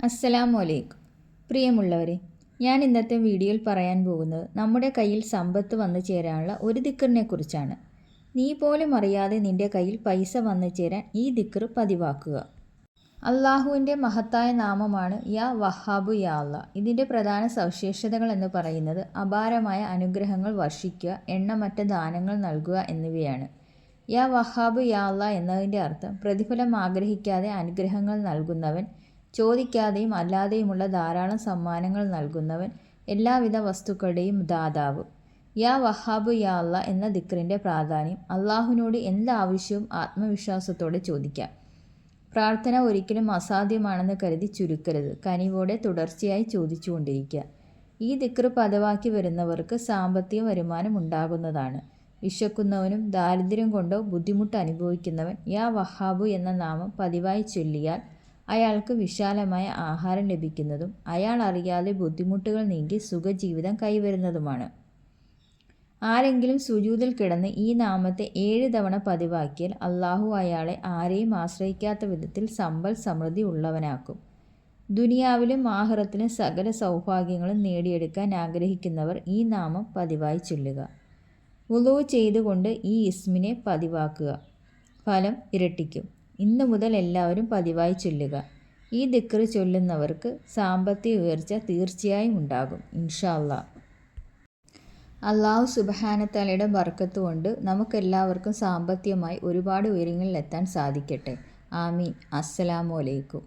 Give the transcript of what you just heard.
അസ്സലാമലൈക്കും. പ്രിയമുള്ളവരെ, ഞാൻ ഇന്നത്തെ വീഡിയോയിൽ പറയാൻ പോകുന്നത് നമ്മുടെ കയ്യിൽ സമ്പത്ത് വന്നു ചേരാനുള്ള ഒരു ദിക്റിനെ കുറിച്ചാണ്. നീ പോലും അറിയാതെ നിന്റെ കയ്യിൽ പൈസ വന്നു ചേരാൻ ഈ ദിക്ർ പതിവാക്കുക. അള്ളാഹുവിൻ്റെ മഹത്തായ നാമമാണ് യാ വഹാബു യാ അല്ലാ. ഇതിൻ്റെ പ്രധാന സവിശേഷതകൾ എന്ന് പറയുന്നത് അപാരമായ അനുഗ്രഹങ്ങൾ വർഷിക്കുക, എണ്ണമറ്റ ദാനങ്ങൾ നൽകുക എന്നിവയാണ്. യാ വഹാബു യാ അല്ലാ എന്നതിൻ്റെ അർത്ഥം പ്രതിഫലം ആഗ്രഹിക്കാതെ അനുഗ്രഹങ്ങൾ നൽകുന്നവൻ, ചോദിക്കാതെയും അല്ലാതെയുമുള്ള ധാരാളം സമ്മാനങ്ങൾ നൽകുന്നവൻ, എല്ലാവിധ വസ്തുക്കളുടെയും ദാതാവ്. യാ വഹാബു യാ അല്ലാ എന്ന ദിക്റിൻ്റെ പ്രാധാന്യം: അള്ളാഹുവിനോട് എന്താവശ്യവും ആത്മവിശ്വാസത്തോടെ ചോദിക്കാം. പ്രാർത്ഥന ഒരിക്കലും അസാധ്യമാണെന്ന് കരുതി ചുരുക്കരുത്. കനിവോടെ തുടർച്ചയായി ചോദിച്ചുകൊണ്ടിരിക്കുക. ഈ ദിക്ർ പതിവാക്കി വരുന്നവർക്ക് സാമ്പത്തിക വരുമാനം ഉണ്ടാകുന്നതാണ്. വിശക്കുന്നവനും ദാരിദ്ര്യം കൊണ്ടോ ബുദ്ധിമുട്ട് അനുഭവിക്കുന്നവൻ യാ വഹാബു എന്ന നാമം പതിവായി ചൊല്ലിയാൽ അയാൾക്ക് വിശാലമായ ആഹാരം ലഭിക്കുന്നതും അയാൾ അറിയാതെ ബുദ്ധിമുട്ടുകൾ നീങ്ങി സുഖജീവിതം കൈവരുന്നതുമാണ്. ആരെങ്കിലും സുജൂദിൽ കിടന്ന് ഈ നാമത്തെ 7 തവണ പതിവാക്കിയാൽ അള്ളാഹു അയാളെ ആരെയും ആശ്രയിക്കാത്ത വിധത്തിൽ സമ്പൽ സമൃദ്ധി ഉള്ളവനാക്കും. ദുനിയാവിലും ആഖിറത്തിലും സകല സൗഭാഗ്യങ്ങളും നേടിയെടുക്കാൻ ആഗ്രഹിക്കുന്നവർ ഈ നാമം പതിവായി ചൊല്ലുക. വുളൂ ചെയ്തുകൊണ്ട് ഈ ഇസ്മിനെ പതിവാക്കുക. ഫലം ഇരട്ടിക്കും. ഇന്നു മുതൽ എല്ലാവരും പതിവായി ചൊല്ലുക. ഈ ദിക്ർ ചൊല്ലുന്നവർക്ക് സാമ്പത്തിക ഉയർച്ച തീർച്ചയായും ഉണ്ടാകും, ഇൻഷാ അല്ലാ. അള്ളാഹു സുബ്ഹാനഹു ബർക്കത്ത് കൊണ്ട് നമുക്കെല്ലാവർക്കും സാമ്പത്തികമായി ഒരുപാട് ഉയരങ്ങളിൽ എത്താൻ സാധിക്കട്ടെ. ആമീൻ. അസ്സലാമു അലൈക്കും.